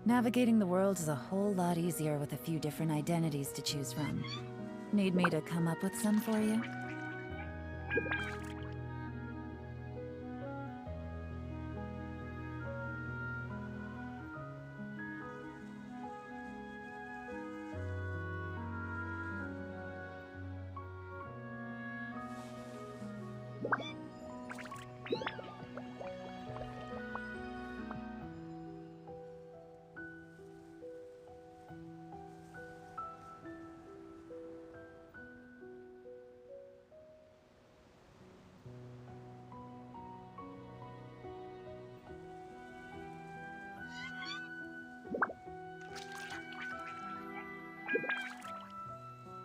Navigating the world is a whole lot easier with a few different identities to choose from. Need me to come up with some for you?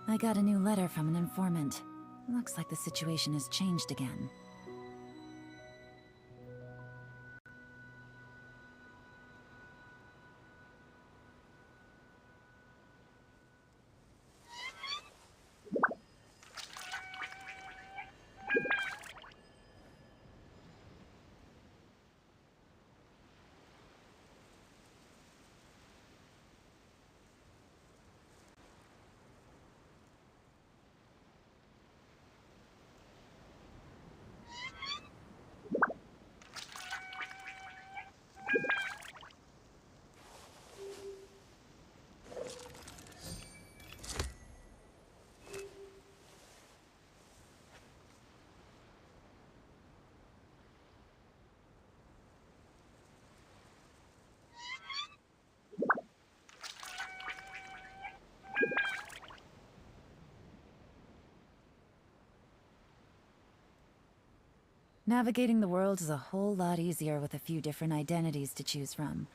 I got a new letter from an informant. Looks like the situation has changed again. Navigating the world is a whole lot easier with a few different identities to choose from.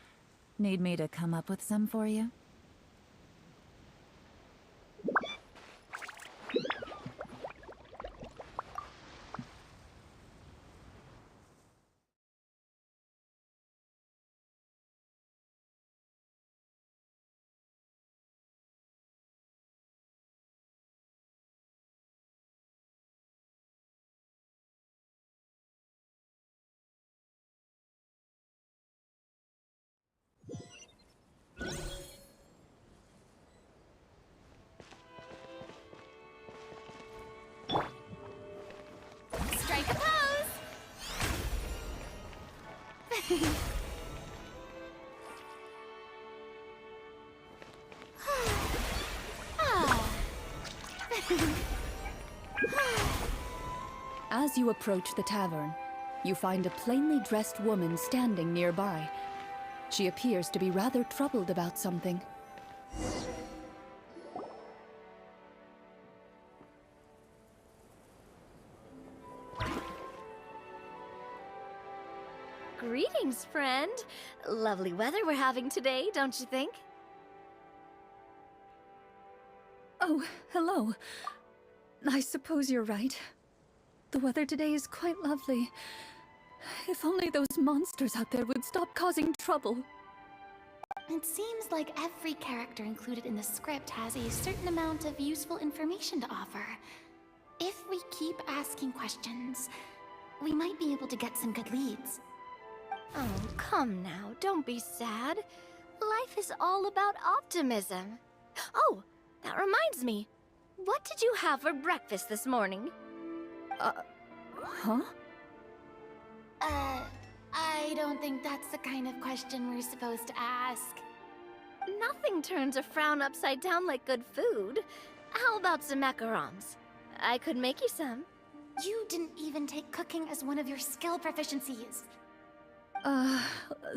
Need me to come up with some for you? Strike a pose! As you approach the tavern, you find a plainly dressed woman standing nearby. She appears to be rather troubled about something. Greetings, friend. Lovely weather we're having today, don't you think? Oh, hello. I suppose you're right. The weather today is quite lovely. If only those monsters out there would stop causing trouble. It seems like every character included in the script has a certain amount of useful information to offer. If we keep asking questions, we might be able to get some good leads. Oh, come now, don't be sad. Life is all about optimism. Oh, that reminds me. What did you have for breakfast this morning? Huh? I don't think that's the kind of question we're supposed to ask. Nothing turns a frown upside down like good food. How about some macarons? I could make you some. You didn't even take cooking as one of your skill proficiencies.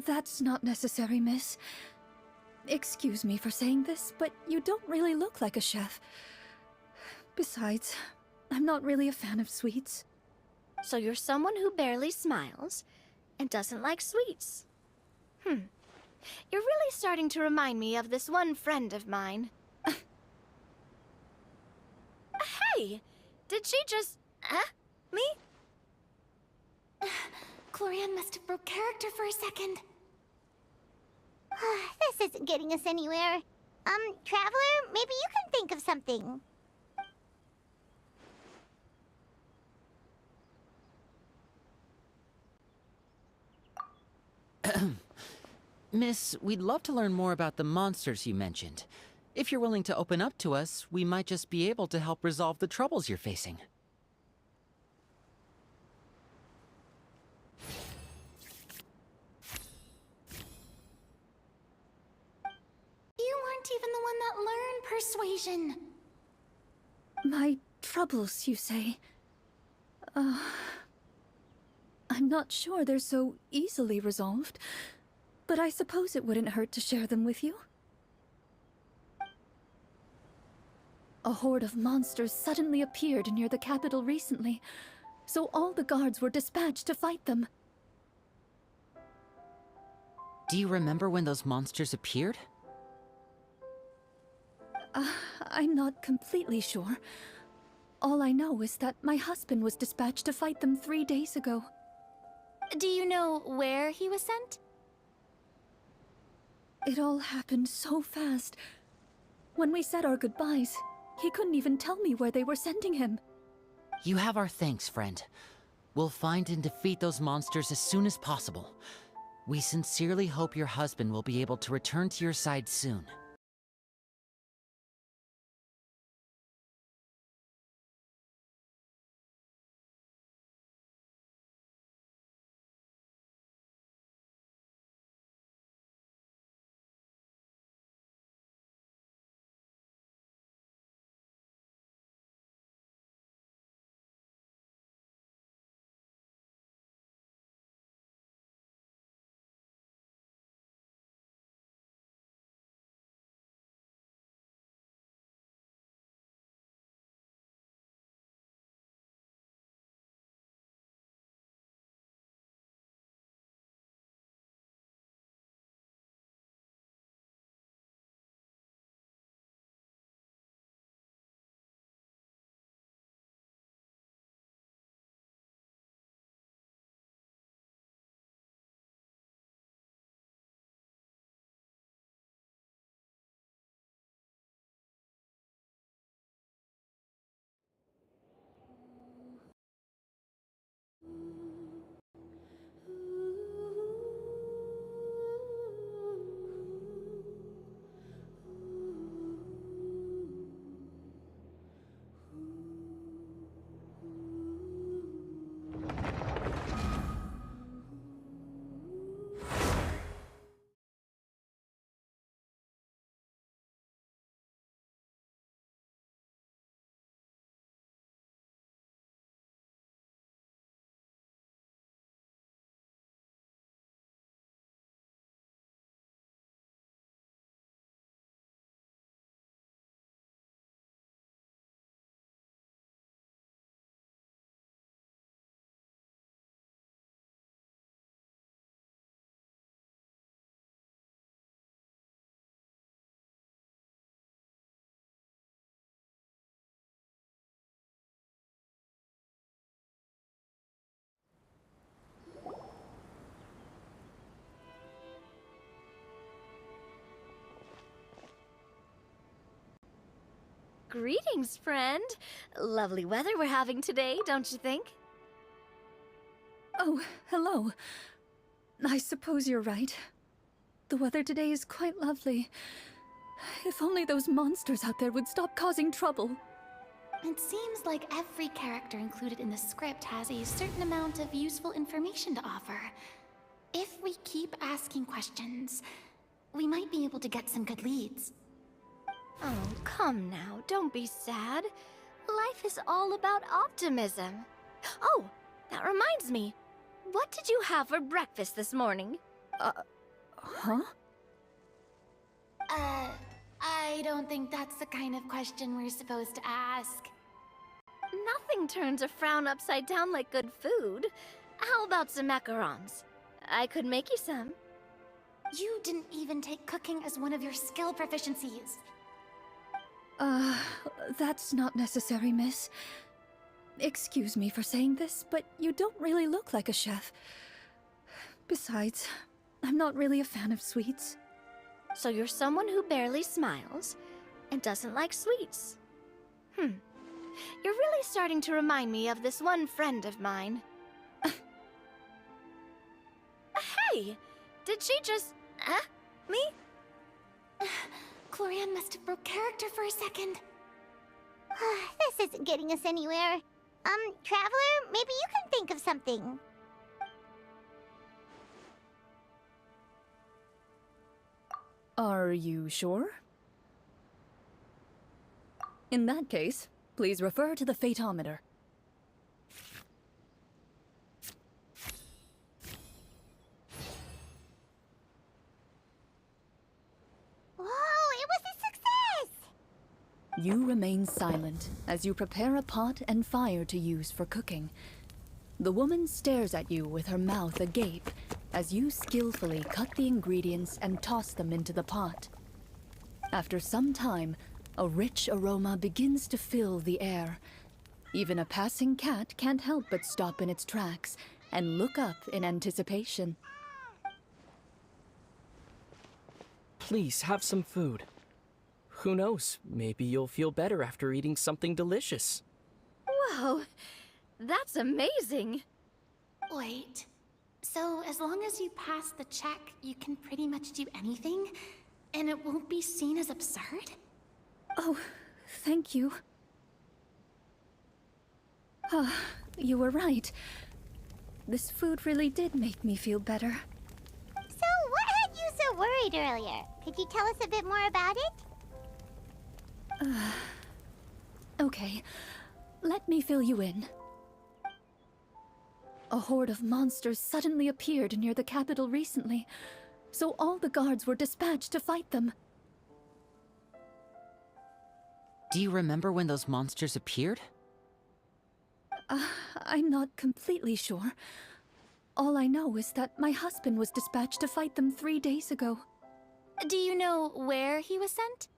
That's not necessary, miss. Excuse me for saying this, but you don't really look like a chef. Besides, I'm not really a fan of sweets. So you're someone who barely smiles and doesn't like sweets. You're really starting to remind me of this one friend of mine. Hey! Did she just... me? Glorianne must have broke character for a second. This isn't getting us anywhere. Traveler, maybe you can think of something. Miss, we'd love to learn more about the monsters you mentioned. If you're willing to open up to us, we might just be able to help resolve the troubles you're facing. You weren't even the one that learned persuasion. My troubles, you say? I'm not sure they're so easily resolved, but I suppose it wouldn't hurt to share them with you. A horde of monsters suddenly appeared near the capital recently, so all the guards were dispatched to fight them. Do you remember when those monsters appeared? I'm not completely sure. All I know is that my husband was dispatched to fight them 3 days ago. Do you know where he was sent? It all happened so fast. When we said our goodbyes, he couldn't even tell me where they were sending him. You have our thanks, friend. We'll find and defeat those monsters as soon as possible. We sincerely hope your husband will be able to return to your side soon. Greetings, friend. Lovely weather we're having today, don't you think? Oh, hello. I suppose you're right. The weather today is quite lovely. If only those monsters out there would stop causing trouble. It seems like every character included in the script has a certain amount of useful information to offer. If we keep asking questions, we might be able to get some good leads. Oh, come now, don't be sad. Life is all about optimism. Oh, that reminds me. What did you have for breakfast this morning? Huh? I don't think that's the kind of question we're supposed to ask. Nothing turns a frown upside down like good food. How about some macarons? I could make you some. You didn't even take cooking as one of your skill proficiencies. That's not necessary, miss. Excuse me for saying this, but you don't really look like a chef. Besides, I'm not really a fan of sweets. So you're someone who barely smiles and doesn't like sweets. You're really starting to remind me of this one friend of mine. Hey! Did she just... Huh? Me? Glorian must have broke character for a second. This isn't getting us anywhere. Traveler, maybe you can think of something. Are you sure? In that case, please refer to the phaedometer. Whoa, it was a success! You remain silent as you prepare a pot and fire to use for cooking. The woman stares at you with her mouth agape as you skillfully cut the ingredients and toss them into the pot. After some time, a rich aroma begins to fill the air. Even a passing cat can't help but stop in its tracks and look up in anticipation. Please have some food. Who knows, maybe you'll feel better after eating something delicious. Wow, that's amazing. Wait. So, as long as you pass the check, you can pretty much do anything? And it won't be seen as absurd? Oh, thank you. You were right. This food really did make me feel better. So, what had you so worried earlier? Could you tell us a bit more about it? Okay, let me fill you in. A horde of monsters suddenly appeared near the capital recently, so all the guards were dispatched to fight them. Do you remember when those monsters appeared? I'm not completely sure. All I know is that my husband was dispatched to fight them 3 days ago. Do you know where he was sent?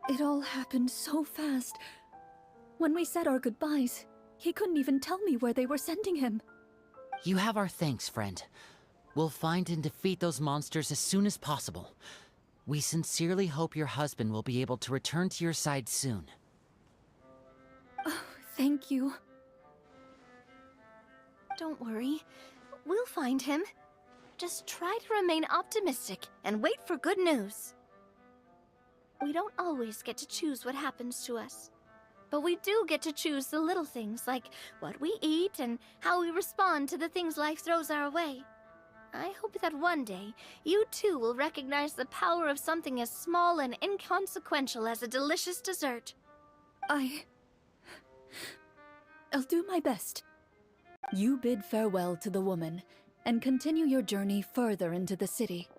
It all happened so fast. When we said our goodbyes, he couldn't even tell me where they were sending him. You have our thanks, friend. We'll find and defeat those monsters as soon as possible. We sincerely hope your husband will be able to return to your side soon. Oh, thank you. Don't worry. We'll find him. Just try to remain optimistic and wait for good news. We don't always get to choose what happens to us. But we do get to choose the little things, like what we eat and how we respond to the things life throws our way. I hope that one day, you too will recognize the power of something as small and inconsequential as a delicious dessert. I'll do my best. You bid farewell to the woman and continue your journey further into the city.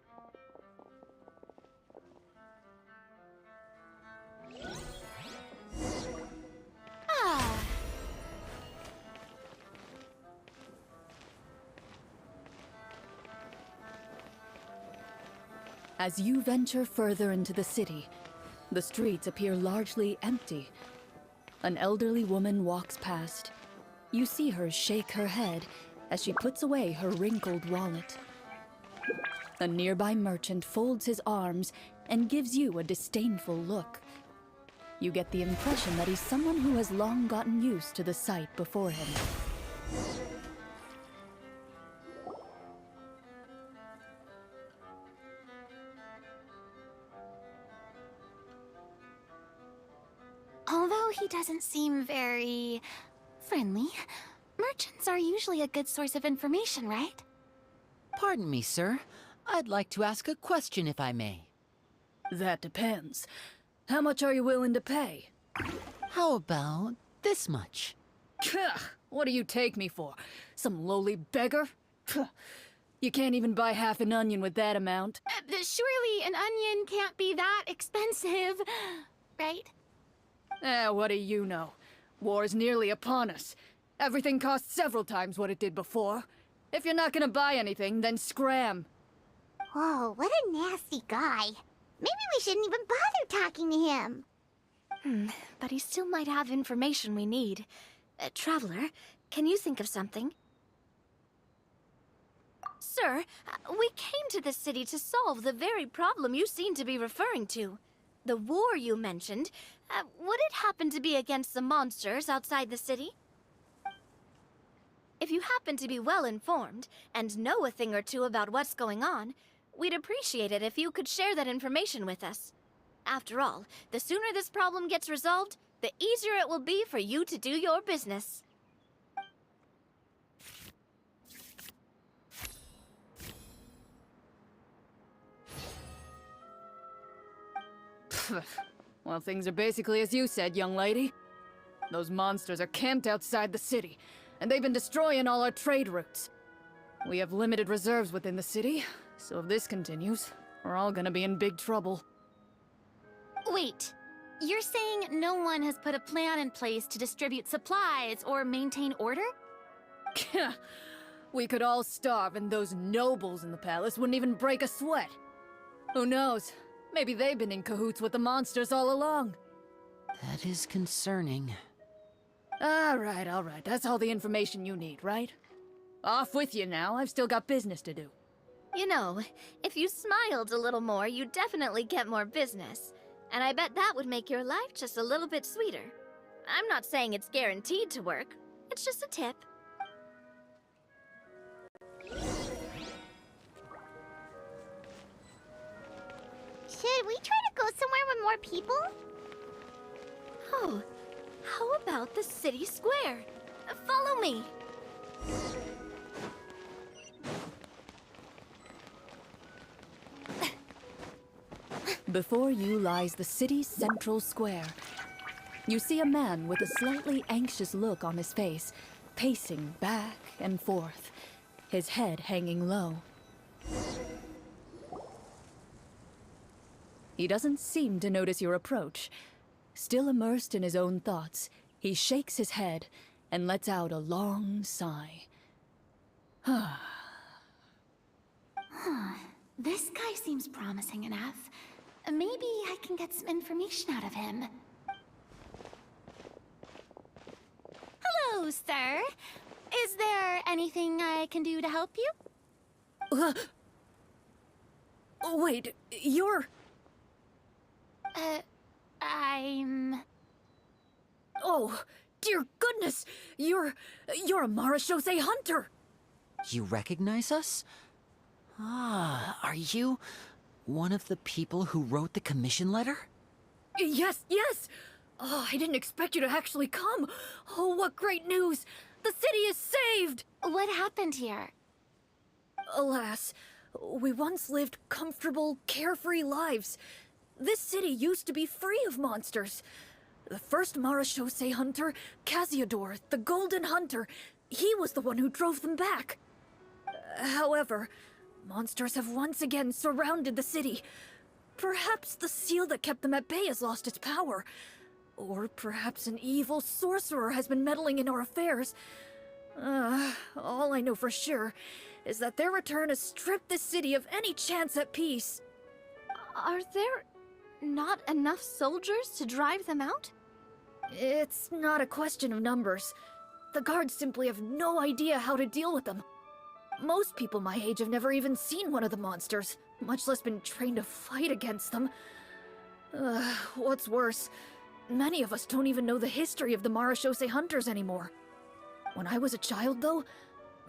As you venture further into the city, the streets appear largely empty. An elderly woman walks past. You see her shake her head as she puts away her wrinkled wallet. A nearby merchant folds his arms and gives you a disdainful look. You get the impression that he's someone who has long gotten used to the sight before him. Although he doesn't seem very friendly, merchants are usually a good source of information, right? Pardon me, sir. I'd like to ask a question if I may. That depends. How much are you willing to pay? How about this much? What do you take me for? Some lowly beggar? You can't even buy half an onion with that amount. Surely an onion can't be that expensive, right? What do you know? War's nearly upon us. Everything costs several times what it did before. If you're not gonna buy anything, then scram. Whoa, what a nasty guy. Maybe we shouldn't even bother talking to him. But he still might have information we need. Traveler, can you think of something? Sir, we came to this city to solve the very problem you seem to be referring to. The war you mentioned, would it happen to be against the monsters outside the city? If you happen to be well informed and know a thing or two about what's going on, we'd appreciate it if you could share that information with us. After all, the sooner this problem gets resolved, the easier it will be for you to do your business. Well, things are basically as you said, young lady. Those monsters are camped outside the city, and they've been destroying all our trade routes. We have limited reserves within the city, so if this continues, we're all gonna be in big trouble. Wait, you're saying no one has put a plan in place to distribute supplies or maintain order? We could all starve and those nobles in the palace wouldn't even break a sweat. Who knows? Maybe they've been in cahoots with the monsters all along. That is concerning. All right. That's all the information you need, right? Off with you now. I've still got business to do. You know, if you smiled a little more, you'd definitely get more business. And I bet that would make your life just a little bit sweeter. I'm not saying it's guaranteed to work. It's just a tip. Should we try to go somewhere with more people? Oh, how about the city square? Follow me. Before you lies the city's central square. You see a man with a slightly anxious look on his face, pacing back and forth, his head hanging low. He doesn't seem to notice your approach. Still immersed in his own thoughts, he shakes his head and lets out a long sigh. This guy seems promising enough. Maybe I can get some information out of him. Hello, sir. Is there anything I can do to help you? Wait, you're... I'm... Oh, dear goodness! You're a Marashose hunter! You recognize us? Ah, are you one of the people who wrote the commission letter? Yes! Oh, I didn't expect you to actually come! Oh, what great news! The city is saved! What happened here? Alas, we once lived comfortable, carefree lives. This city used to be free of monsters. The first Marashose hunter, Casiodor, the Golden Hunter, he was the one who drove them back. However, monsters have once again surrounded the city. Perhaps the seal that kept them at bay has lost its power. Or perhaps an evil sorcerer has been meddling in our affairs. All I know for sure is that their return has stripped the city of any chance at peace. Are there not enough soldiers to drive them out? It's not a question of numbers. The guards simply have no idea how to deal with them. Most people my age have never even seen one of the monsters, much less been trained to fight against them. What's worse, many of us don't even know the history of the Marashose hunters anymore. When I was a child, though,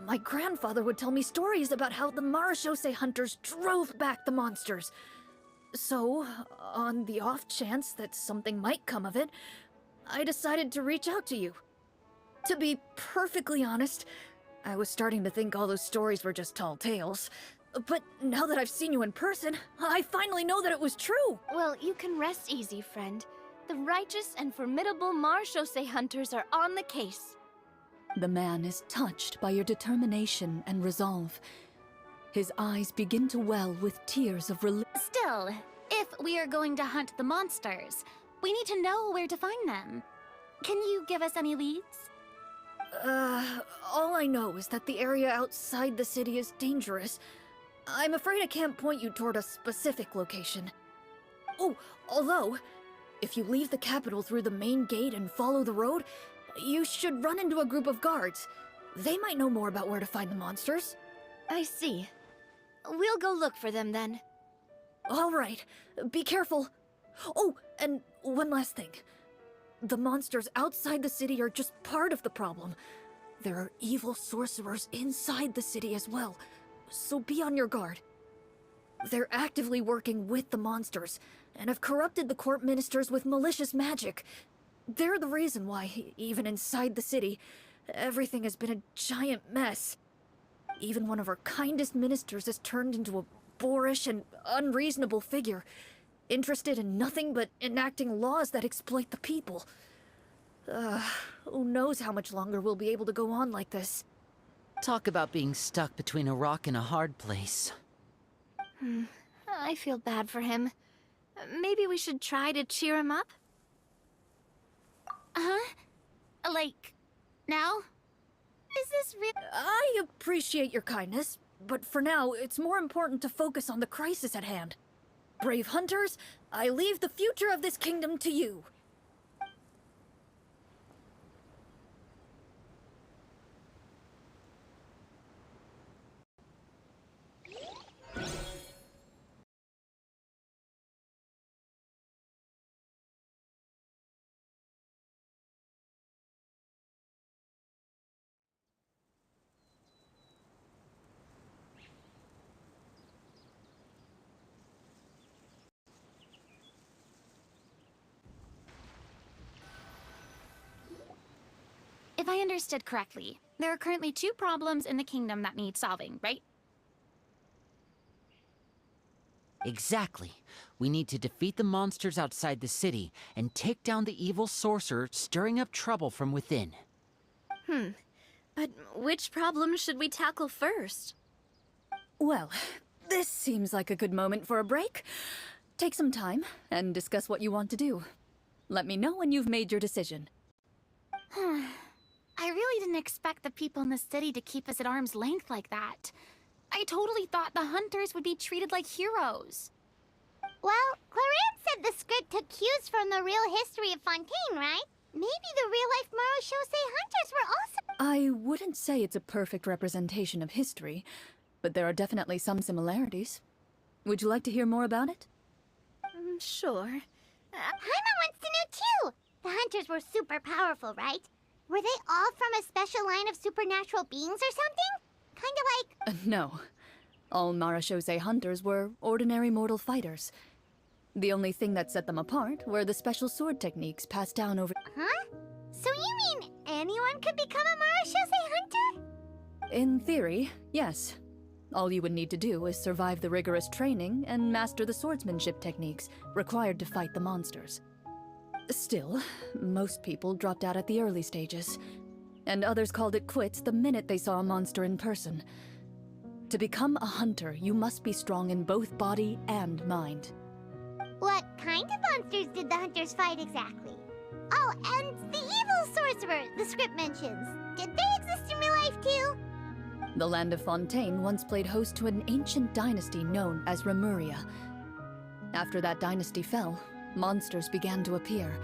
my grandfather would tell me stories about how the Marashose hunters drove back the monsters. So, on the off chance that something might come of it, I decided to reach out to you. To be perfectly honest, I was starting to think all those stories were just tall tales. But now that I've seen you in person, I finally know that it was true! Well, you can rest easy, friend. The righteous and formidable Marashose hunters are on the case. The man is touched by your determination and resolve. His eyes begin to well with tears of relief. Still, if we are going to hunt the monsters, we need to know where to find them. Can you give us any leads? All I know is that the area outside the city is dangerous. I'm afraid I can't point you toward a specific location. Oh, although, if you leave the capital through the main gate and follow the road, you should run into a group of guards. They might know more about where to find the monsters. I see. We'll go look for them then. All right, be careful. Oh, and one last thing. The monsters outside the city are just part of the problem. There are evil sorcerers inside the city as well, so be on your guard. They're actively working with the monsters, and have corrupted the court ministers with malicious magic. They're the reason why, even inside the city, everything has been a giant mess. Even one of our kindest ministers has turned into a boorish and unreasonable figure, interested in nothing but enacting laws that exploit the people. Who knows how much longer we'll be able to go on like this. Talk about being stuck between a rock and a hard place. I feel bad for him. Maybe we should try to cheer him up? Huh? Like, now? Is this real? I appreciate your kindness, but for now, it's more important to focus on the crisis at hand. Brave hunters, I leave the future of this kingdom to you. If I understood correctly, there are currently 2 problems in the kingdom that need solving, right? Exactly. We need to defeat the monsters outside the city and take down the evil sorcerer stirring up trouble from within. But which problem should we tackle first? Well, this seems like a good moment for a break. Take some time and discuss what you want to do. Let me know when you've made your decision. I really didn't expect the people in the city to keep us at arm's length like that. I totally thought the hunters would be treated like heroes. Well, Clarence said the script took cues from the real history of Fontaine, right? Maybe the real-life Marachose hunters were also... I wouldn't say it's a perfect representation of history, but there are definitely some similarities. Would you like to hear more about it? Sure. Paimon wants to know too! The hunters were super powerful, right? Were they all from a special line of supernatural beings or something? Kinda like... No. All Marachose hunters were ordinary mortal fighters. The only thing that set them apart were the special sword techniques passed down over... Huh? So you mean anyone could become a Marachose hunter? In theory, yes. All you would need to do is survive the rigorous training and master the swordsmanship techniques required to fight the monsters. Still, most people dropped out at the early stages, and others called it quits the minute they saw a monster in person. To become a hunter, you must be strong in both body and mind. What kind of monsters did the hunters fight exactly? Oh, and the evil sorcerer the script mentions. Did they exist in real life too? The land of Fontaine once played host to an ancient dynasty known as Remuria. After that dynasty fell, monsters began to appear,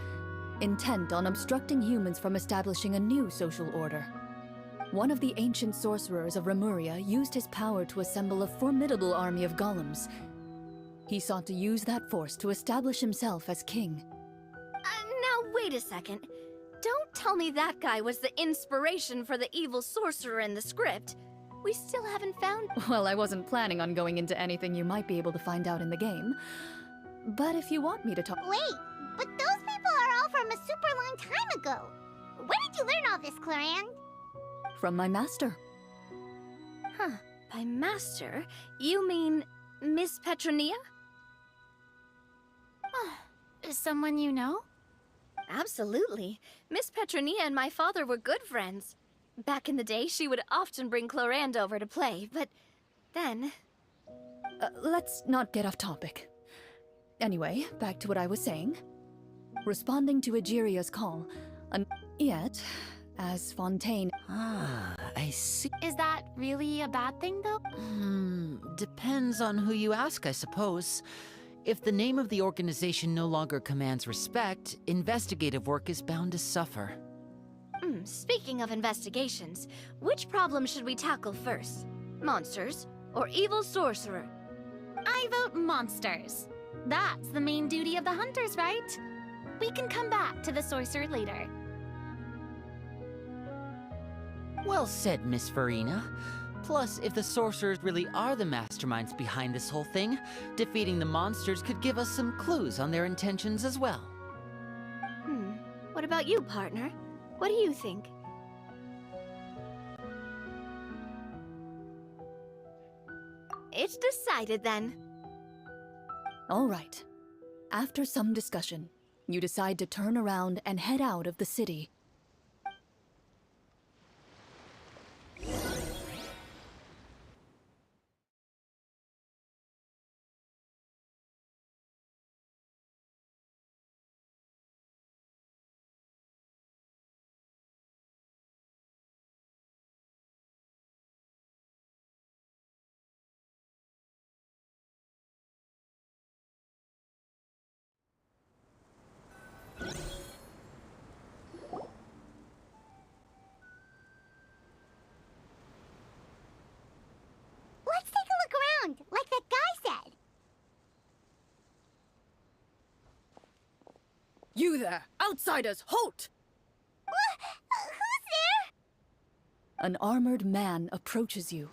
intent on obstructing humans from establishing a new social order. One of the ancient sorcerers of Remuria used his power to assemble a formidable army of golems. He sought to use that force to establish himself as king. Now wait a second. Don't tell me that guy was the inspiration for the evil sorcerer in the script. We still haven't found... Well, I wasn't planning on going into anything you might be able to find out in the game. But if you want me to talk... Wait, but those people are all from a super long time ago. Where did you learn all this, Clarence? From my master. Huh. By master, you mean Miss Petronia? Is someone you know? Absolutely. Miss Petronia and my father were good friends. Back in the day, she would often bring Clorand over to play, but then... Let's not get off topic. Anyway, back to what I was saying. Responding to Egeria's call, yet, as Fontaine... Ah, I see. Is that really a bad thing, though? Depends on who you ask, I suppose. If the name of the organization no longer commands respect, investigative work is bound to suffer. Speaking of investigations, which problem should we tackle first? Monsters or evil sorcerer? I vote monsters. That's the main duty of the hunters, right? We can come back to the sorcerer later. Well said, Miss Farina. Plus, if the sorcerers really are the masterminds behind this whole thing, defeating the monsters could give us some clues on their intentions as well. What about you, partner? What do you think? It's decided then. All right. After some discussion, you decide to turn around and head out of the city. Let's take a look around, like that guy said. You there! Outsiders, halt! Who's there? An armored man approaches you.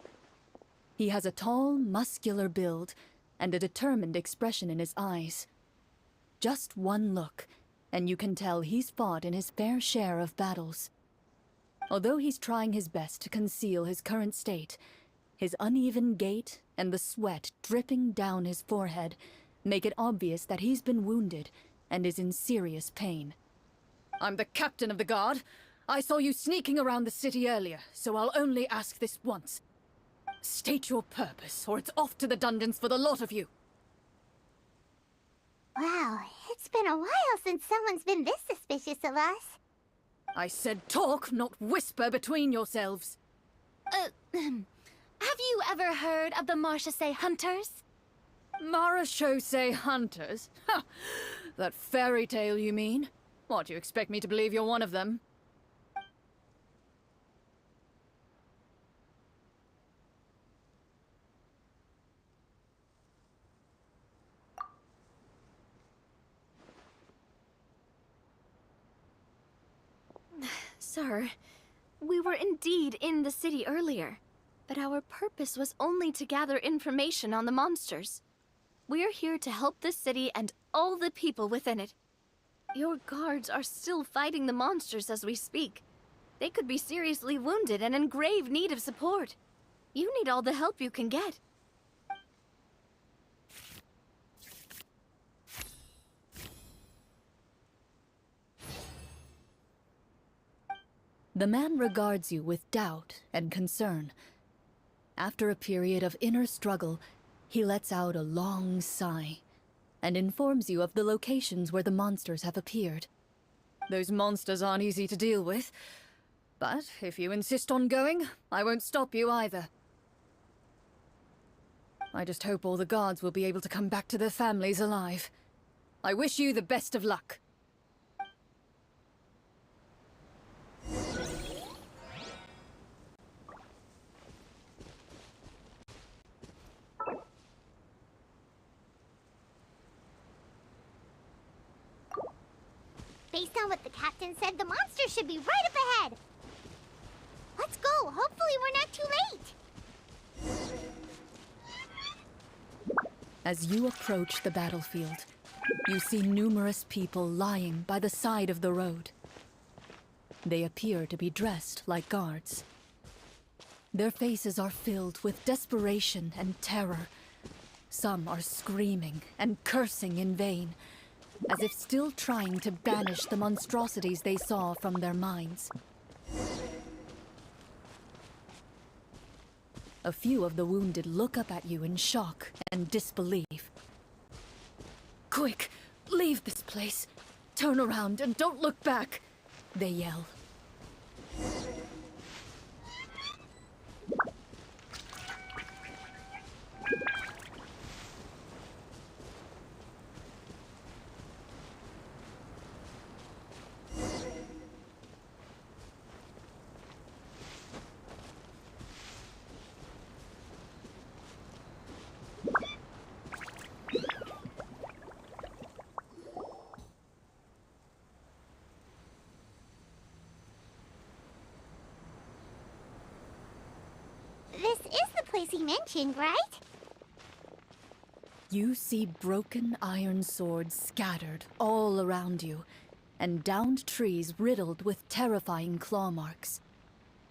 He has a tall, muscular build and a determined expression in his eyes. Just one look, and you can tell he's fought in his fair share of battles. Although he's trying his best to conceal his current state, his uneven gait and the sweat dripping down his forehead make it obvious that he's been wounded and is in serious pain. I'm the captain of the guard. I saw you sneaking around the city earlier, so I'll only ask this once. State your purpose, or it's off to the dungeons for the lot of you. Wow, it's been a while since someone's been this suspicious of us. I said talk, not whisper between yourselves. Have you ever heard of the Marchese Hunters? Marachose hunters? Ha! That fairy tale, you mean? What, you expect me to believe you're one of them? Sir, we were indeed in the city earlier, but our purpose was only to gather information on the monsters. We're here to help the city and all the people within it. Your guards are still fighting the monsters as we speak. They could be seriously wounded and in grave need of support. You need all the help you can get. The man regards you with doubt and concern. After a period of inner struggle, he lets out a long sigh and informs you of the locations where the monsters have appeared. Those monsters aren't easy to deal with, but if you insist on going, I won't stop you either. I just hope all the guards will be able to come back to their families alive. I wish you the best of luck. Based on what the captain said, the monster should be right up ahead. Let's go. Hopefully we're not too late. As you approach the battlefield, you see numerous people lying by the side of the road. They appear to be dressed like guards. Their faces are filled with desperation and terror. Some are screaming and cursing in vain, as if still trying to banish the monstrosities they saw from their minds. A few of the wounded look up at you in shock and disbelief. Quick, leave this place. Turn around and don't look back, they yell. place he mentioned, right? You see broken iron swords scattered all around you, and downed trees riddled with terrifying claw marks.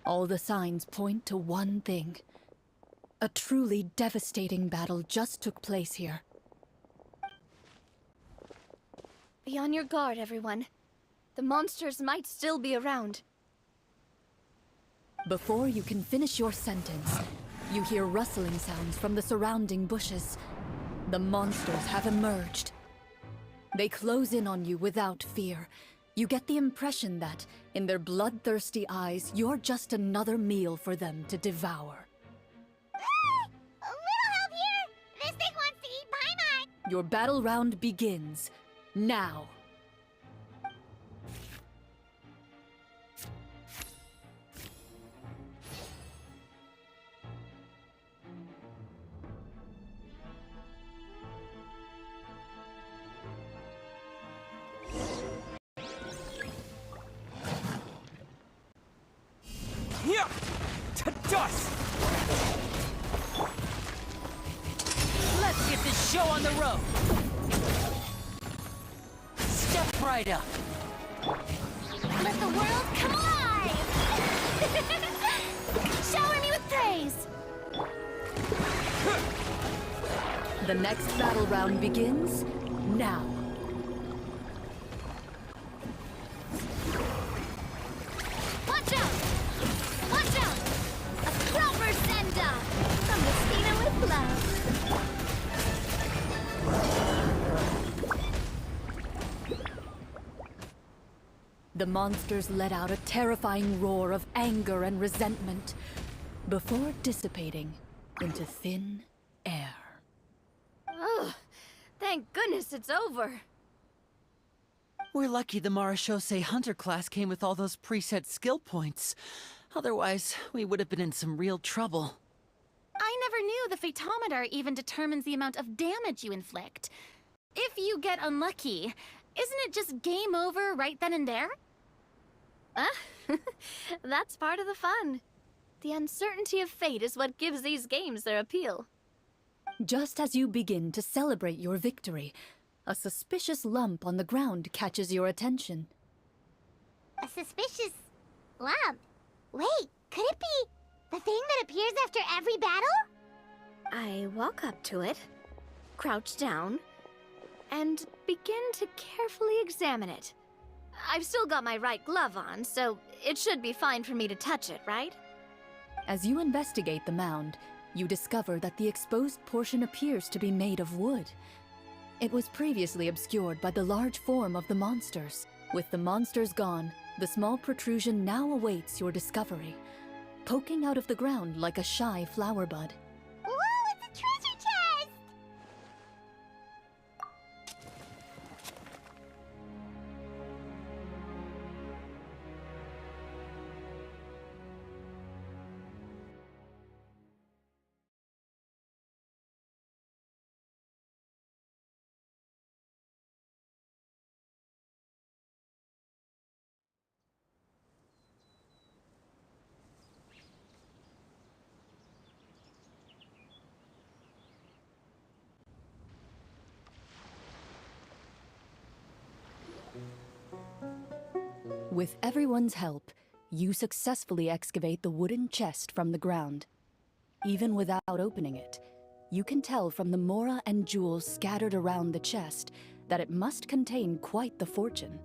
All the signs point to one thing. A truly devastating battle just took place here. Be on your guard, everyone. The monsters might still be around. Before you can finish your sentence, you hear rustling sounds from the surrounding bushes. The monsters have emerged. They close in on you without fear. You get the impression that, in their bloodthirsty eyes, you're just another meal for them to devour. A little help here! This thing wants to eat Paimon! Your battle round begins now. Yeah! To dust! Let's get this show on the road! Step right up! Let the world come alive! Shower me with praise! The next battle round begins now. Watch out! Watch out! A proper send-off from Messina with love. The monsters let out a terrifying roar of anger and resentment before dissipating into thin air. Oh, thank goodness it's over. We're lucky the Marashose Hunter class came with all those preset skill points. Otherwise, we would have been in some real trouble. I never knew the phytometer even determines the amount of damage you inflict. If you get unlucky, isn't it just game over right then and there? That's part of the fun. The uncertainty of fate is what gives these games their appeal. Just as you begin to celebrate your victory, a suspicious lump on the ground catches your attention. A suspicious lump? Wait, could it be the thing that appears after every battle? I walk up to it, crouch down, and begin to carefully examine it. I've still got my right glove on, so it should be fine for me to touch it, right? As you investigate the mound, you discover that the exposed portion appears to be made of wood. It was previously obscured by the large form of the monsters. With the monsters gone, the small protrusion now awaits your discovery, poking out of the ground like a shy flower bud. Whoa, it's a treasure chest! With everyone's help, you successfully excavate the wooden chest from the ground. Even without opening it, you can tell from the mora and jewels scattered around the chest that it must contain quite the fortune.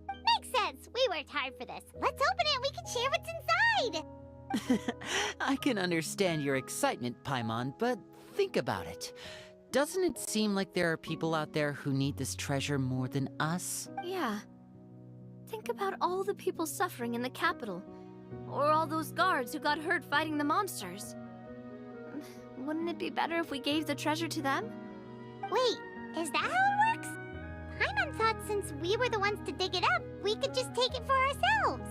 Makes sense. We worked hard for this. Let's open it and we can share what's inside. I can understand your excitement, Paimon, but think about it. Doesn't it seem like there are people out there who need this treasure more than us? Yeah. Think about all the people suffering in the capital, or all those guards who got hurt fighting the monsters. Wouldn't it be better if we gave the treasure to them? Wait, is that how it works? Paimon thought since we were the ones to dig it up, we could just take it for ourselves.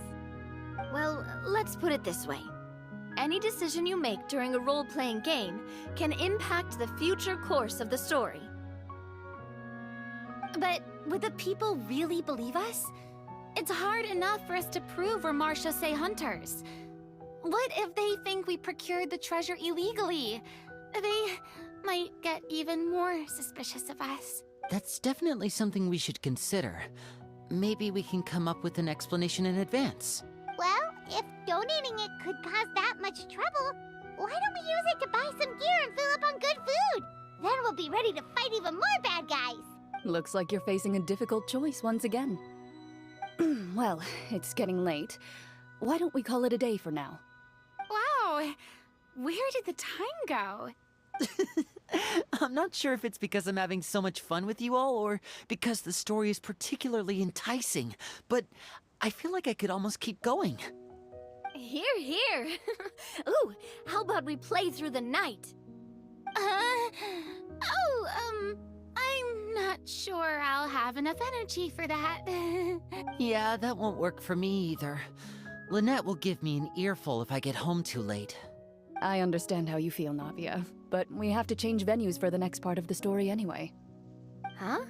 Well, let's put it this way. Any decision you make during a role-playing game can impact the future course of the story. But would the people really believe us? It's hard enough for us to prove we're Marshose hunters. What if they think we procured the treasure illegally? They might get even more suspicious of us. That's definitely something we should consider. Maybe we can come up with an explanation in advance. Well, if donating it could cause that much trouble, why don't we use it to buy some gear and fill up on good food? Then we'll be ready to fight even more bad guys. Looks like you're facing a difficult choice once again. Well, it's getting late. Why don't we call it a day for now? Wow, where did the time go? I'm not sure if it's because I'm having so much fun with you all, or because the story is particularly enticing, but I feel like I could almost keep going. Here, here. Ooh, how about we play through the night? I'm not sure I'll have enough energy for that. Yeah, that won't work for me either. Lynette will give me an earful if I get home too late. I understand how you feel, Navia, but we have to change venues for the next part of the story anyway. Huh?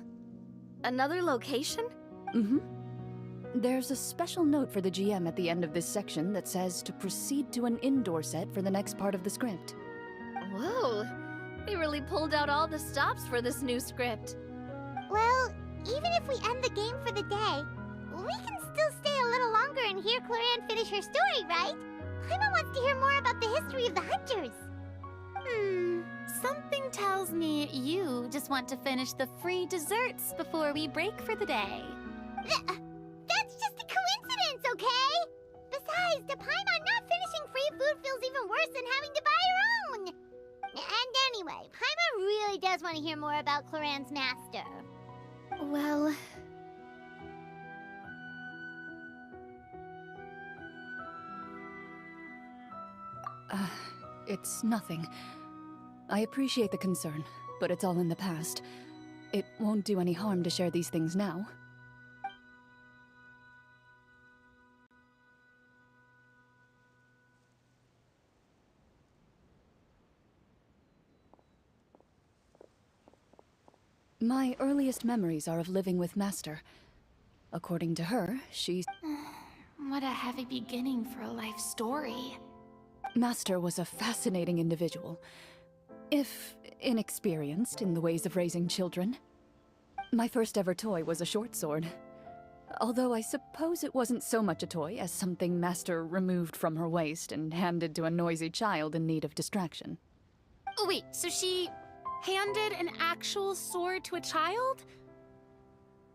Another location? Mm-hmm. There's a special note for the GM at the end of this section that says to proceed to an indoor set for the next part of the script. Whoa, they really pulled out all the stops for this new script. Well, even if we end the game for the day, we can still stay a little longer and hear Cloran finish her story, right? Paimon wants to hear more about the history of the Hunters. Something tells me you just want to finish the free desserts before we break for the day. That's just a coincidence, okay? Besides, to Paimon, not finishing free food feels even worse than having to buy her own. And anyway, Paimon really does want to hear more about Cloran's master. Well... It's nothing. I appreciate the concern, but it's all in the past. It won't do any harm to share these things now. My earliest memories are of living with Master. According to her, she's... What a heavy beginning for a life story. Master was a fascinating individual, if inexperienced in the ways of raising children. My first ever toy was a short sword, although I suppose it wasn't so much a toy as something Master removed from her waist and handed to a noisy child in need of distraction. Oh wait, so she handed an actual sword to a child?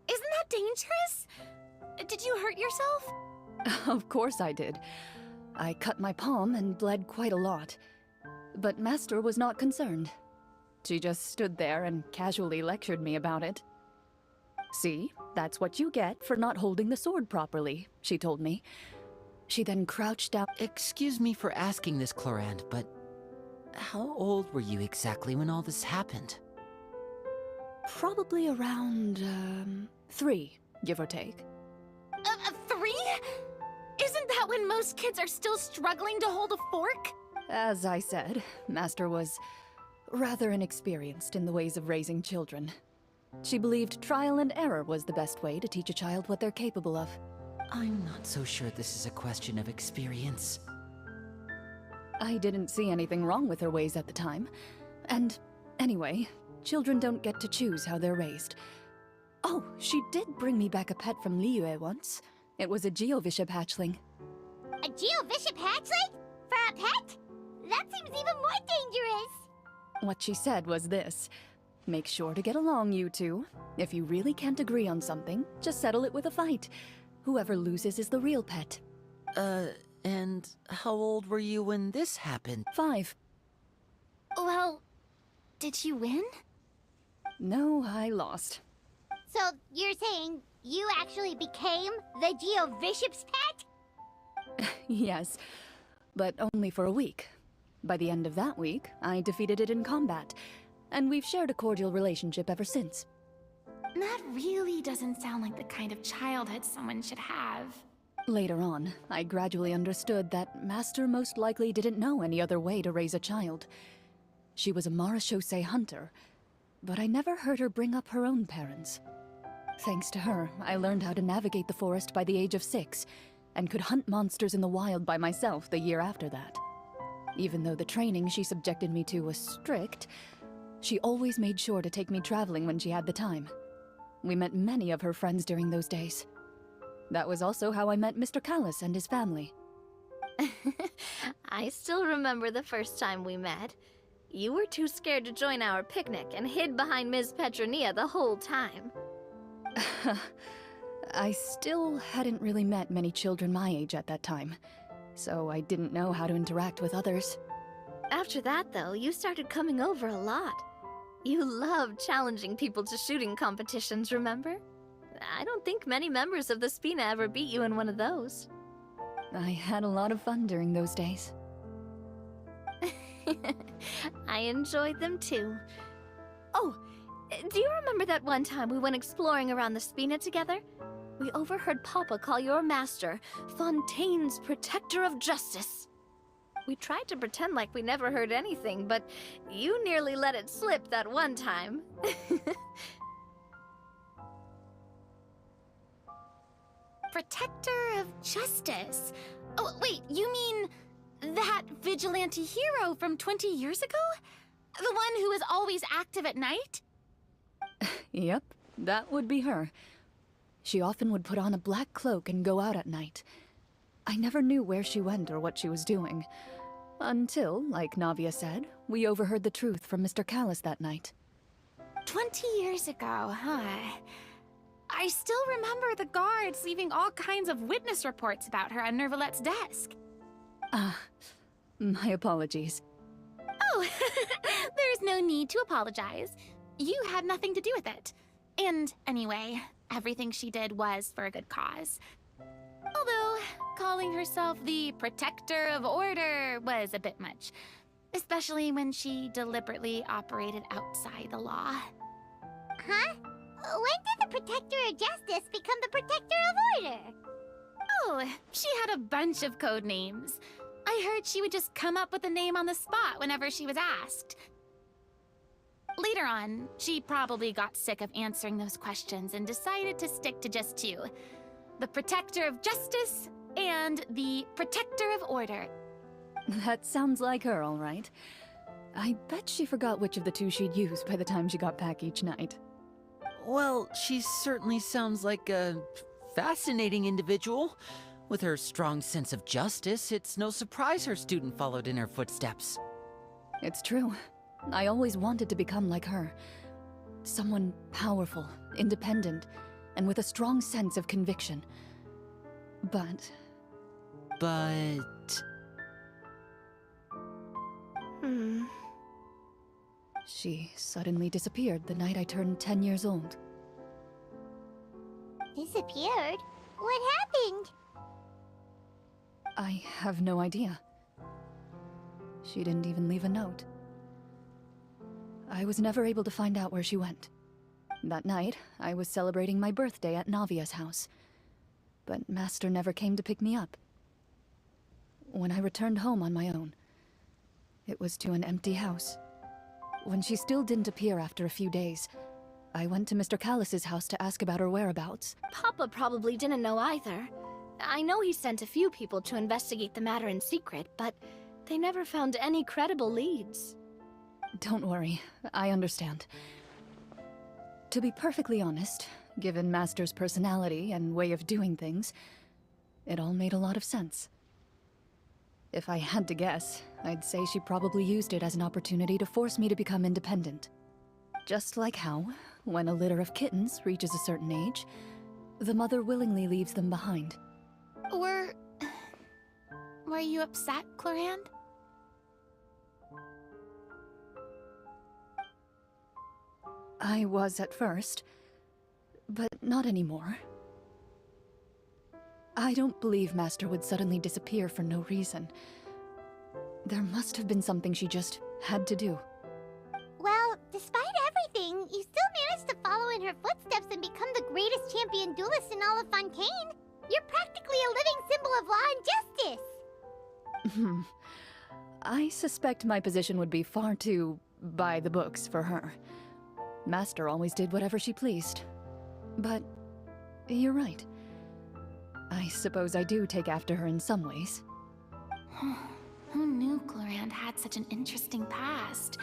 Isn't that dangerous? Did you hurt yourself? Of course I did. I cut my palm and bled quite a lot. But Master was not concerned. She just stood there and casually lectured me about it. See, that's what you get for not holding the sword properly, she told me. She then crouched down. Excuse me for asking this, Clorand, but how old were you exactly when all this happened? Probably around, 3, give or take. 3? Isn't that when most kids are still struggling to hold a fork? As I said, Master was rather inexperienced in the ways of raising children. She believed trial and error was the best way to teach a child what they're capable of. I'm not so sure this is a question of experience. I didn't see anything wrong with her ways at the time. And anyway, children don't get to choose how they're raised. Oh, she did bring me back a pet from Liyue once. It was a Geovishap hatchling. A Geovishap hatchling? For a pet? That seems even more dangerous. What she said was this: make sure to get along, you two. If you really can't agree on something, just settle it with a fight. Whoever loses is the real pet. And how old were you when this happened? 5. Well, did you win? No, I lost. So you're saying you actually became the Geovishap's pet? Yes, but only for a week. By the end of that week, I defeated it in combat, and we've shared a cordial relationship ever since. That really doesn't sound like the kind of childhood someone should have. Later on, I gradually understood that Master most likely didn't know any other way to raise a child. She was a Marechaussee hunter, but I never heard her bring up her own parents. Thanks to her, I learned how to navigate the forest by the age of 6, and could hunt monsters in the wild by myself the year after that. Even though the training she subjected me to was strict, she always made sure to take me traveling when she had the time. We met many of her friends during those days. That was also how I met Mr. Callis and his family. I still remember the first time we met. You were too scared to join our picnic and hid behind Ms. Petronia the whole time. I still hadn't really met many children my age at that time, so I didn't know how to interact with others. After that, though, you started coming over a lot. You loved challenging people to shooting competitions, remember? I don't think many members of the Spina ever beat you in one of those. I had a lot of fun during those days. I enjoyed them too. Oh, do you remember that one time we went exploring around the Spina together? We overheard Papa call your master Fontaine's Protector of Justice. We tried to pretend like we never heard anything, but you nearly let it slip that one time. Protector of Justice. Oh, wait, you mean that vigilante hero from 20 years ago? The one who is always active at night? Yep, that would be her. She often would put on a black cloak and go out at night. I never knew where she went or what she was doing. Until, like Navia said, we overheard the truth from Mr. Callis that night. 20 years ago, huh? I still remember the guards leaving all kinds of witness reports about her on Nervalette's desk. My apologies. Oh, there's no need to apologize. You had nothing to do with it. And anyway, everything she did was for a good cause. Although, calling herself the Protector of Order was a bit much. Especially when she deliberately operated outside the law. Huh? When did the Protector of Justice become the Protector of Order? Oh, she had a bunch of code names. I heard she would just come up with a name on the spot whenever she was asked. Later on, she probably got sick of answering those questions and decided to stick to just two. The Protector of Justice and the Protector of Order. That sounds like her, all right. I bet she forgot which of the two she'd use by the time she got back each night. Well, she certainly sounds like a fascinating individual. With her strong sense of justice, it's no surprise her student followed in her footsteps. It's true. I always wanted to become like her. Someone powerful, independent, and with a strong sense of conviction. But... She suddenly disappeared the night I turned 10 years old. Disappeared? What happened? I have no idea. She didn't even leave a note. I was never able to find out where she went. That night, I was celebrating my birthday at Navia's house. But Master never came to pick me up. When I returned home on my own, it was to an empty house. When she still didn't appear after a few days, I went to Mr. Callis's house to ask about her whereabouts. Papa probably didn't know either. I know he sent a few people to investigate the matter in secret, but they never found any credible leads. Don't worry, I understand. To be perfectly honest, given Master's personality and way of doing things, it all made a lot of sense. If I had to guess, I'd say she probably used it as an opportunity to force me to become independent. Just like how, when a litter of kittens reaches a certain age, the mother willingly leaves them behind. Were you upset, Clorand? I was at first, but not anymore. I don't believe Master would suddenly disappear for no reason. There must have been something she just had to do. Well, despite everything, you still managed to follow in her footsteps and become the greatest champion duelist in all of Fontaine. You're practically a living symbol of law and justice. I suspect my position would be far too by the books for her. Master always did whatever she pleased. But you're right. I suppose I do take after her in some ways. Who knew Clorand had such an interesting past?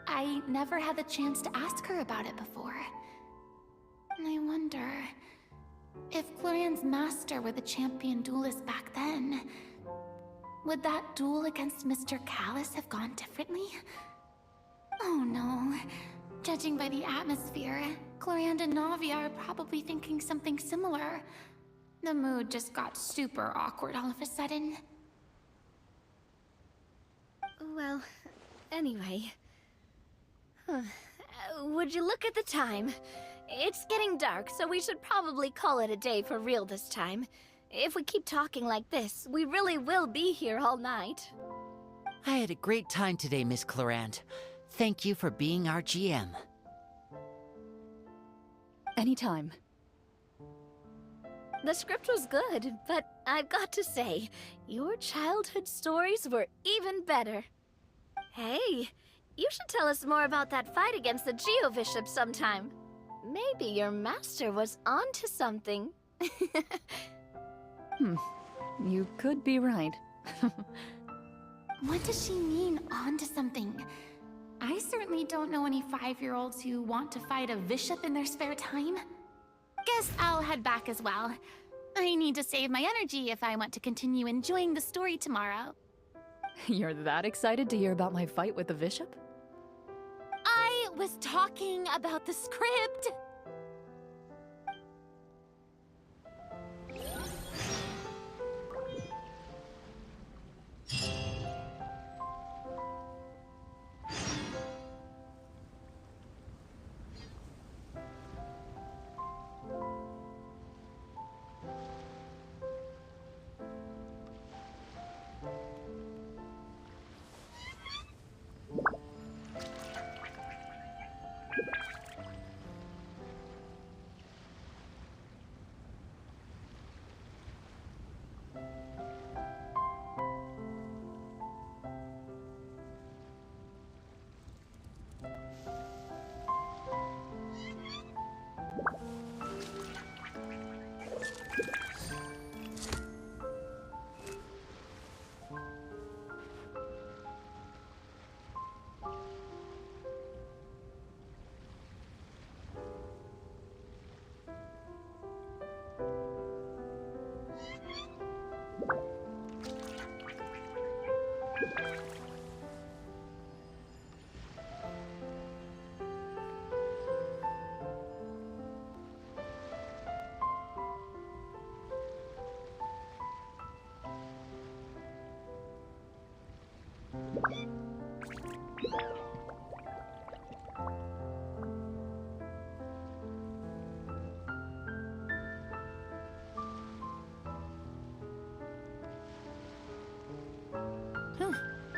I never had the chance to ask her about it before. I wonder... if Clorand's master were the champion duelist back then, would that duel against Mr. Callus have gone differently? Oh no. Judging by the atmosphere, Clorand and Navi are probably thinking something similar. The mood just got super awkward all of a sudden. Well, anyway... would you look at the time? It's getting dark, so we should probably call it a day for real this time. If we keep talking like this, we really will be here all night. I had a great time today, Miss Clorand. Thank you for being our GM. Anytime. The script was good, but I've got to say, your childhood stories were even better. Hey, you should tell us more about that fight against the Geo-Bishop sometime. Maybe your master was onto something. You could be right. What does she mean, onto something? I certainly don't know any 5-year-olds who want to fight a bishop in their spare time. Guess I'll head back as well. I need to save my energy if I want to continue enjoying the story tomorrow. You're that excited to hear about my fight with the bishop? I was talking about the script.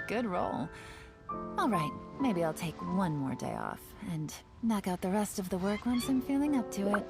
Good roll. All right, maybe I'll take one more day off and knock out the rest of the work once I'm feeling up to it.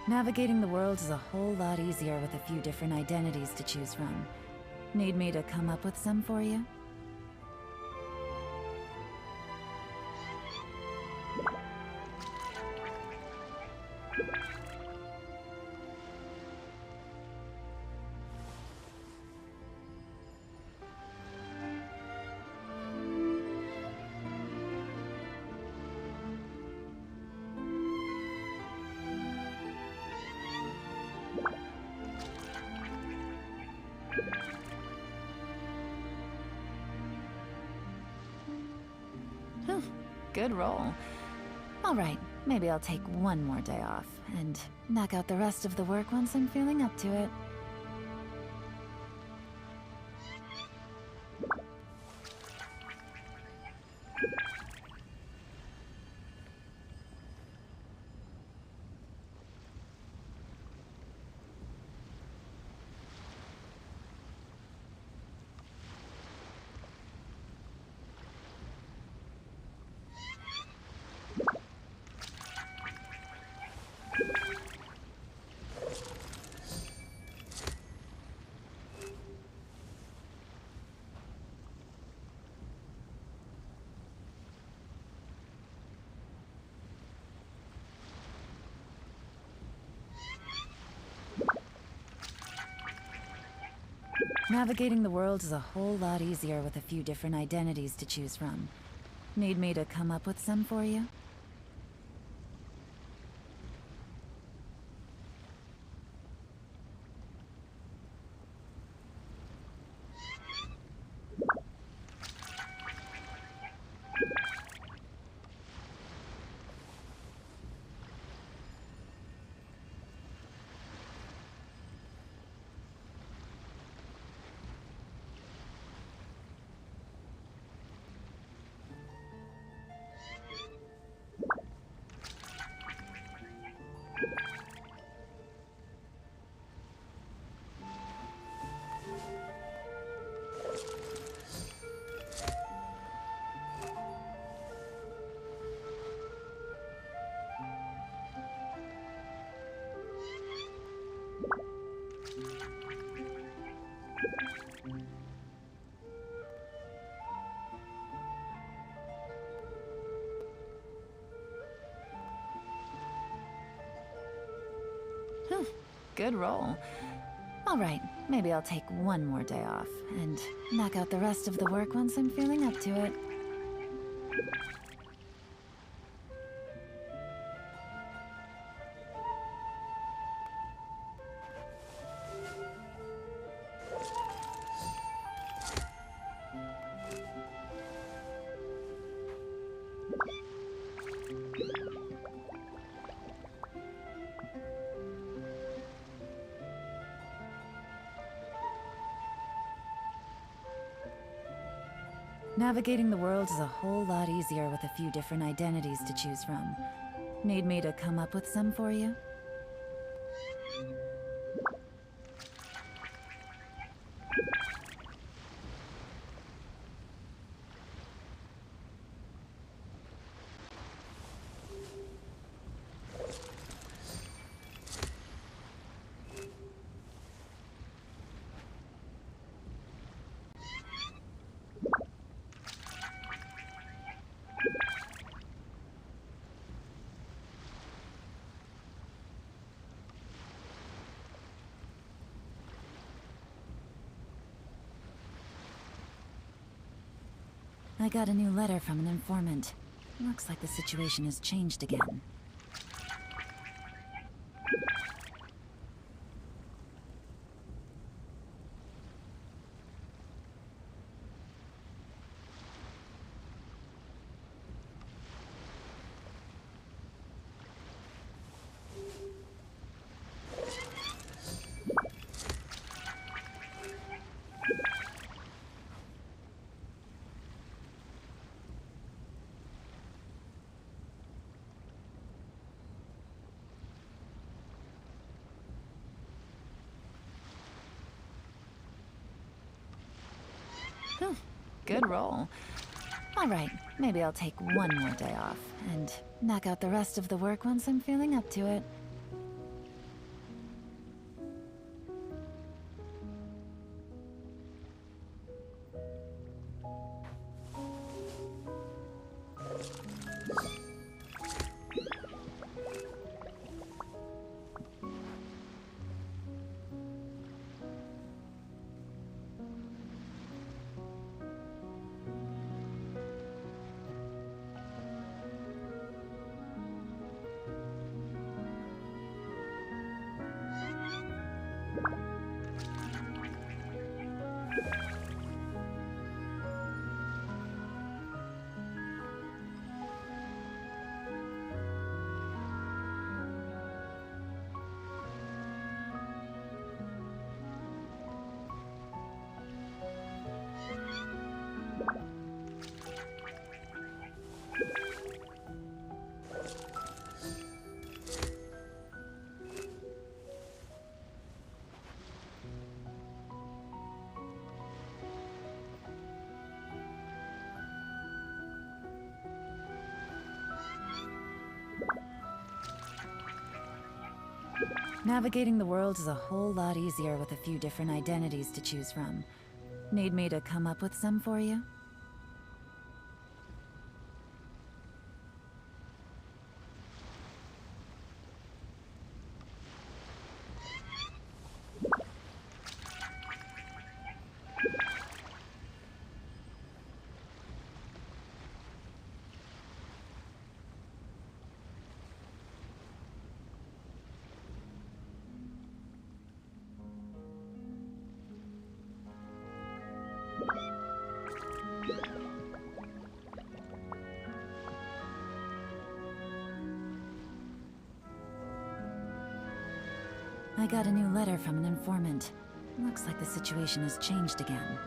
Navigating the world is a whole lot easier with a few different identities to choose from. Need me to come up with some for you? Good roll. Alright, maybe I'll take one more day off, and knock out the rest of the work once I'm feeling up to it. Navigating the world is a whole lot easier with a few different identities to choose from. Need me to come up with some for you? Good roll. Alright, maybe I'll take one more day off, and knock out the rest of the work once I'm feeling up to it. Navigating the world is a whole lot easier with a few different identities to choose from. Need me to come up with some for you? I got a new letter from an informant. Looks like the situation has changed again. Good roll. Alright, maybe I'll take one more day off, and knock out the rest of the work once I'm feeling up to it. Navigating the world is a whole lot easier with a few different identities to choose from. Need me to come up with some for you? I got a new letter from an informant. Looks like the situation has changed again.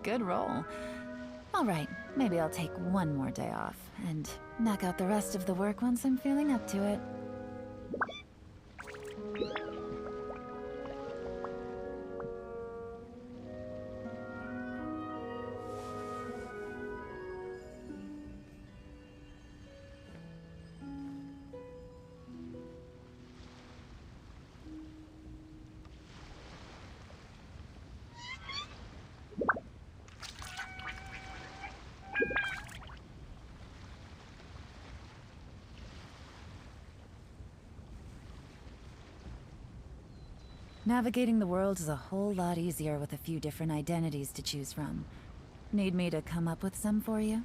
Good roll. All right, maybe I'll take one more day off and knock out the rest of the work once I'm feeling up to it. Navigating the world is a whole lot easier with a few different identities to choose from. Need me to come up with some for you?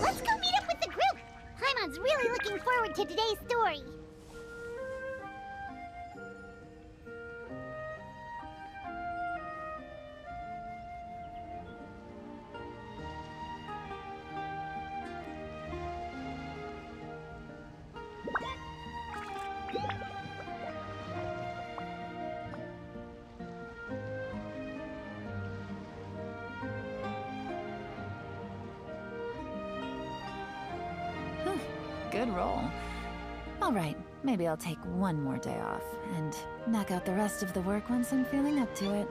Let's go meet up with the group! Paimon's really looking forward to today's story. Good roll. All right, maybe I'll take one more day off and knock out the rest of the work once I'm feeling up to it.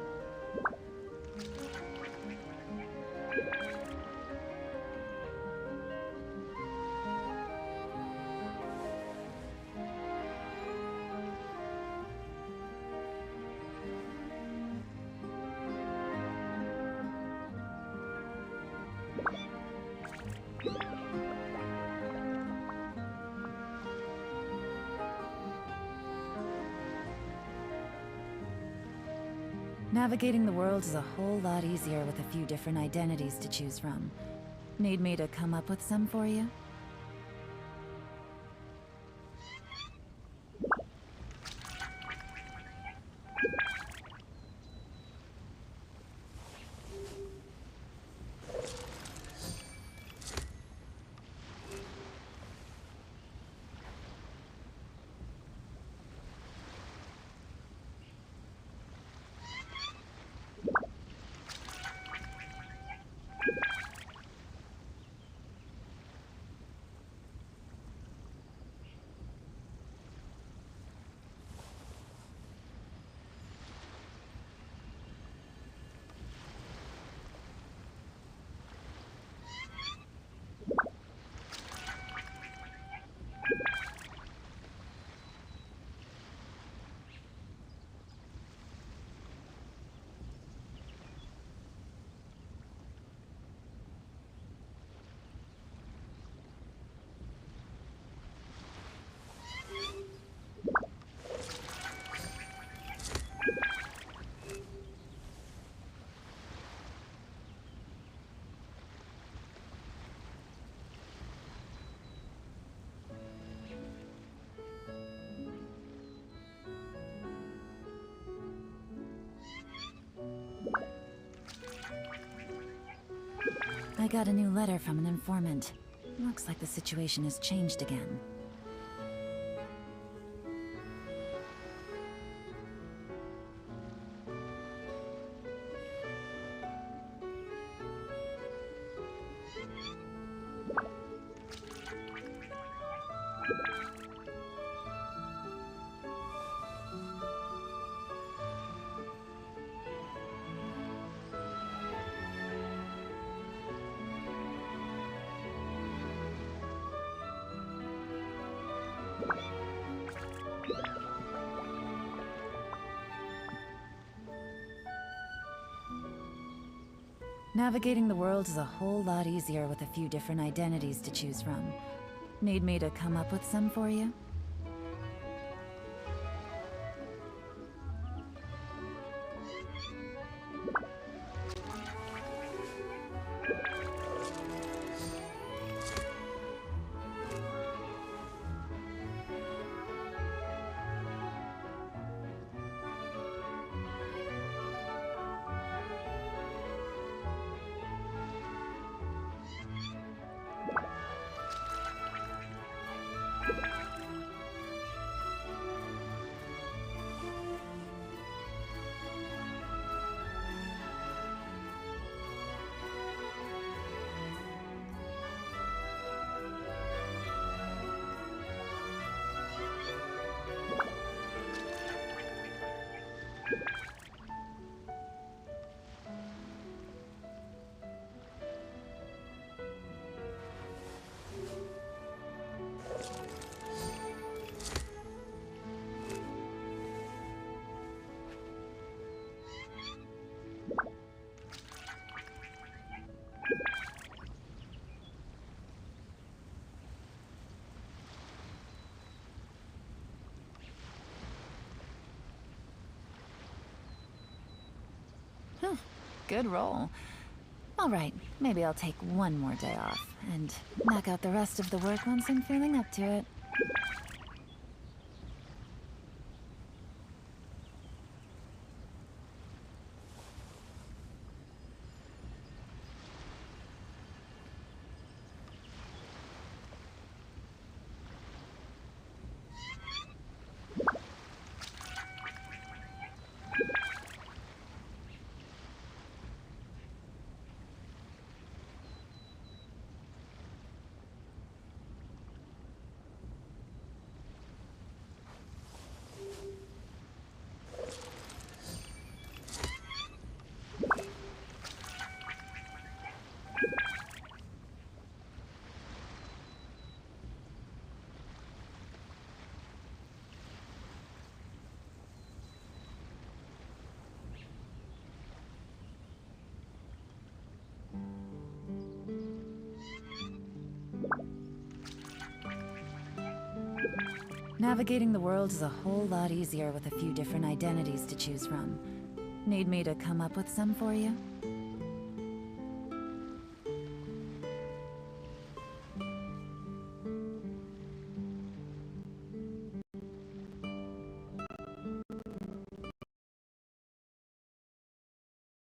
Navigating the world is a whole lot easier with a few different identities to choose from. Need me to come up with some for you? got a new letter from an informant. Looks like the situation has changed again. Navigating the world is a whole lot easier with a few different identities to choose from. Need me to come up with some for you? Good roll. Alright, maybe I'll take one more day off, and knock out the rest of the work once I'm feeling up to it. Navigating the world is a whole lot easier with a few different identities to choose from. Need me to come up with some for you?